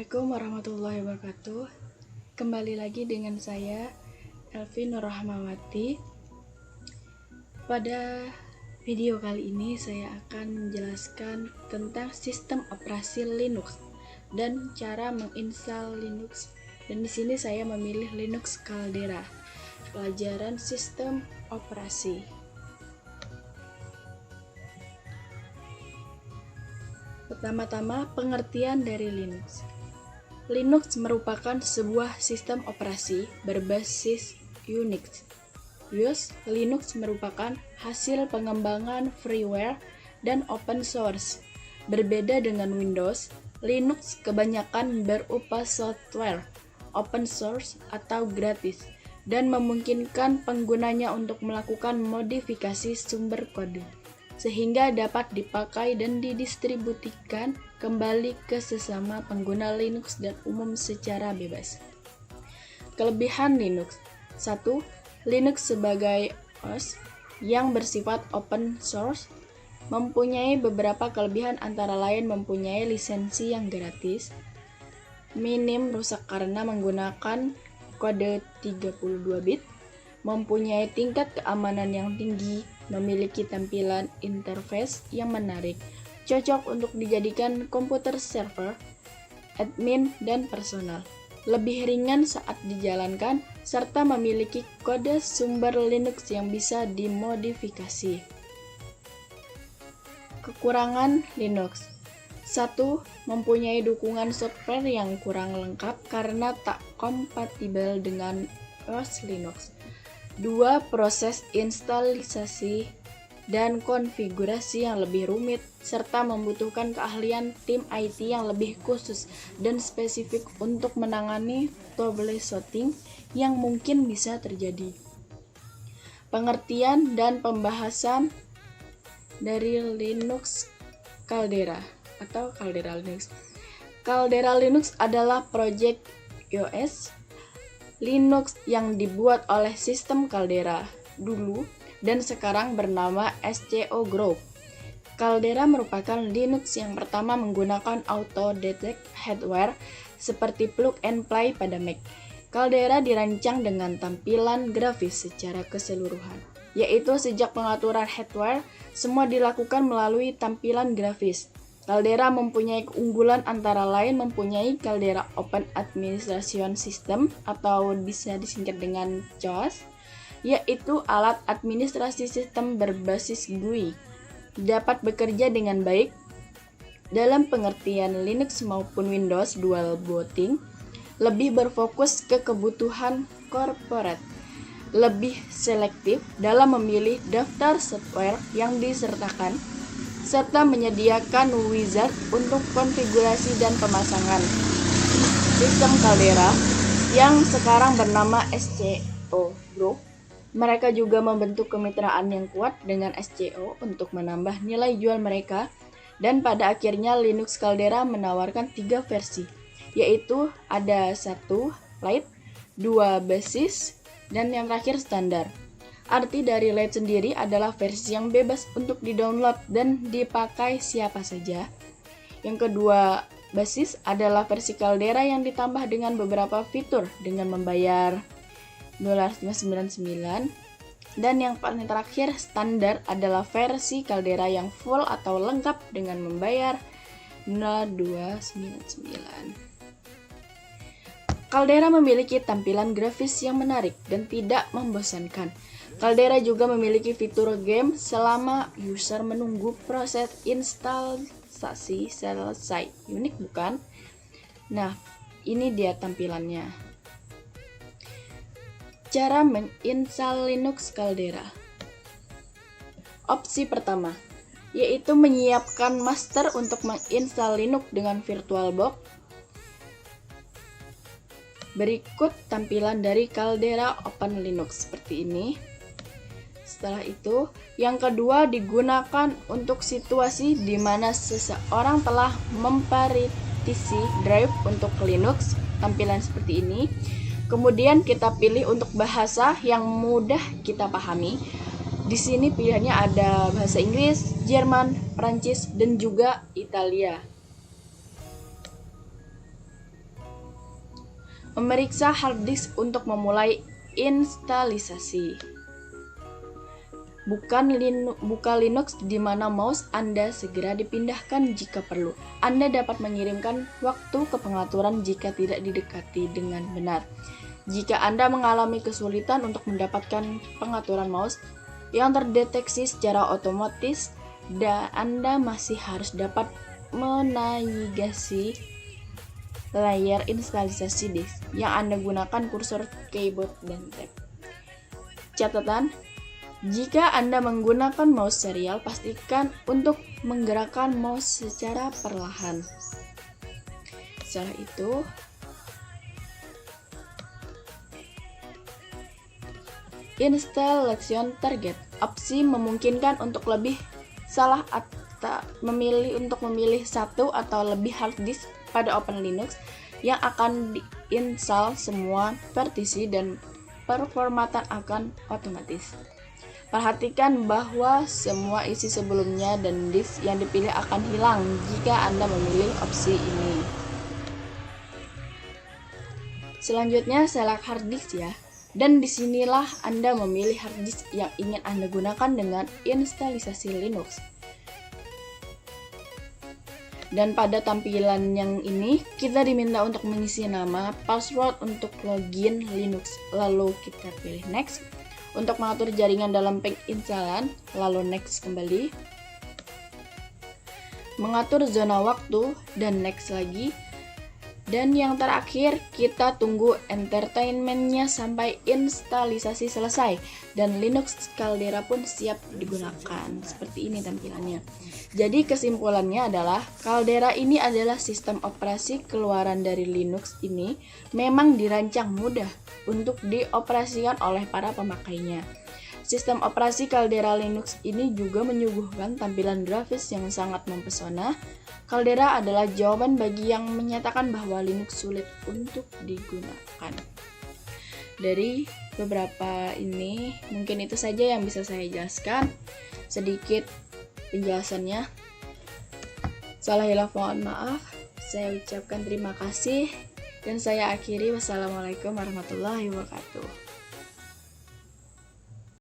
Assalamualaikum warahmatullahi wabarakatuh. Kembali lagi dengan saya, Elvi Nur Rahmawati. Pada video kali ini saya akan menjelaskan tentang sistem operasi Linux dan cara menginstal Linux. Dan di sini saya memilih Linux Caldera, pelajaran sistem operasi. Pertama-tama, pengertian dari Linux. Linux merupakan sebuah sistem operasi berbasis Unix. Linux merupakan hasil pengembangan freeware dan open source. Berbeda dengan Windows, Linux kebanyakan berupa software, open source atau gratis, dan memungkinkan penggunanya untuk melakukan modifikasi sumber kode, sehingga dapat dipakai dan didistribusikan kembali ke sesama pengguna Linux dan umum secara bebas. Kelebihan Linux. 1. Linux sebagai OS yang bersifat open source mempunyai beberapa kelebihan, antara lain mempunyai lisensi yang gratis, minim rusak karena menggunakan kode 32 bit, mempunyai tingkat keamanan yang tinggi, memiliki tampilan interface yang menarik, cocok untuk dijadikan komputer server, admin, dan personal, lebih ringan saat dijalankan, serta memiliki kode sumber Linux yang bisa dimodifikasi. Kekurangan Linux. 1. Mempunyai dukungan software yang kurang lengkap karena tak kompatibel dengan OS Linux. 2. Proses instalisasi dan konfigurasi yang lebih rumit, serta membutuhkan keahlian tim IT yang lebih khusus dan spesifik untuk menangani troubleshooting yang mungkin bisa terjadi. Pengertian dan pembahasan dari Linux Caldera atau Caldera Linux. Caldera Linux adalah proyek OS Linux yang dibuat oleh sistem Caldera dulu dan sekarang bernama SCO Group. Caldera merupakan Linux yang pertama menggunakan auto-detect hardware seperti plug and play pada Mac. Caldera dirancang dengan tampilan grafis secara keseluruhan, yaitu sejak pengaturan hardware, semua dilakukan melalui tampilan grafis. Caldera mempunyai keunggulan antara lain mempunyai Caldera Open Administration System atau bisa disingkat dengan COAS, yaitu alat administrasi sistem berbasis GUI. Dapat bekerja dengan baik dalam pengertian Linux maupun Windows dual booting, lebih berfokus ke kebutuhan korporat, lebih selektif dalam memilih daftar software yang disertakan, serta menyediakan wizard untuk konfigurasi dan pemasangan. Sistem Caldera yang sekarang bernama SCO Group, mereka juga membentuk kemitraan yang kuat dengan SCO untuk menambah nilai jual mereka, dan pada akhirnya Linux Caldera menawarkan 3 versi, yaitu ada 1 Lite, 2 Basis, dan yang terakhir standar. Arti dari Lite sendiri adalah versi yang bebas untuk di-download dan dipakai siapa saja. Yang kedua, Basis adalah versi Caldera yang ditambah dengan beberapa fitur dengan membayar $599. Dan yang paling terakhir, standar adalah versi Caldera yang full atau lengkap dengan membayar $299. Caldera memiliki tampilan grafis yang menarik dan tidak membosankan. Caldera juga memiliki fitur game selama user menunggu proses instalasi selesai. Unik bukan? Nah, ini dia tampilannya. Cara menginstal Linux Caldera. Opsi pertama, yaitu menyiapkan master untuk menginstal Linux dengan VirtualBox. Berikut tampilan dari Caldera Open Linux seperti ini. Setelah itu, yang kedua digunakan untuk situasi di mana seseorang telah mempartisi drive untuk Linux, tampilan seperti ini. Kemudian kita pilih untuk bahasa yang mudah kita pahami. Di sini pilihannya ada bahasa Inggris, Jerman, Prancis, dan juga Italia. Memeriksa hard disk untuk memulai instalisasi. Buka Linux di mana mouse Anda segera dipindahkan jika perlu. Anda dapat mengirimkan waktu ke pengaturan jika tidak didekati dengan benar. Jika Anda mengalami kesulitan untuk mendapatkan pengaturan mouse yang terdeteksi secara otomatis, Anda masih harus dapat menavigasi layar instalisasi disk yang Anda gunakan kursor, keyboard, dan tab. Catatan: jika Anda menggunakan mouse serial, pastikan untuk menggerakkan mouse secara perlahan. Setelah itu, installation target. Opsi memungkinkan untuk memilih satu atau lebih hard disk pada Open Linux yang akan diinstal semua partisi dan performatan akan otomatis. Perhatikan bahwa semua isi sebelumnya dan disk yang dipilih akan hilang jika Anda memilih opsi ini. Selanjutnya, select hard disk ya. Dan disinilah Anda memilih hard disk yang ingin Anda gunakan dengan instalisasi Linux. Dan pada tampilan yang ini, kita diminta untuk mengisi nama, password untuk login Linux. Lalu kita pilih next. Untuk mengatur jaringan dalam penginstalan, lalu next kembali. Mengatur zona waktu, dan next lagi. Dan yang terakhir, kita tunggu entertainment-nya sampai instalisasi selesai. Dan Linux Caldera pun siap digunakan. Seperti ini tampilannya. Jadi kesimpulannya adalah, Caldera ini adalah sistem operasi keluaran dari Linux ini memang dirancang mudah untuk dioperasikan oleh para pemakainya. Sistem operasi Caldera Linux ini juga menyuguhkan tampilan grafis yang sangat mempesona. Caldera adalah jawaban bagi yang menyatakan bahwa Linux sulit untuk digunakan. Dari beberapa ini, mungkin itu saja yang bisa saya jelaskan. Sedikit penjelasannya. Salah hilaf mohon maaf. Saya ucapkan terima kasih dan saya akhiri. Wassalamualaikum warahmatullahi wabarakatuh.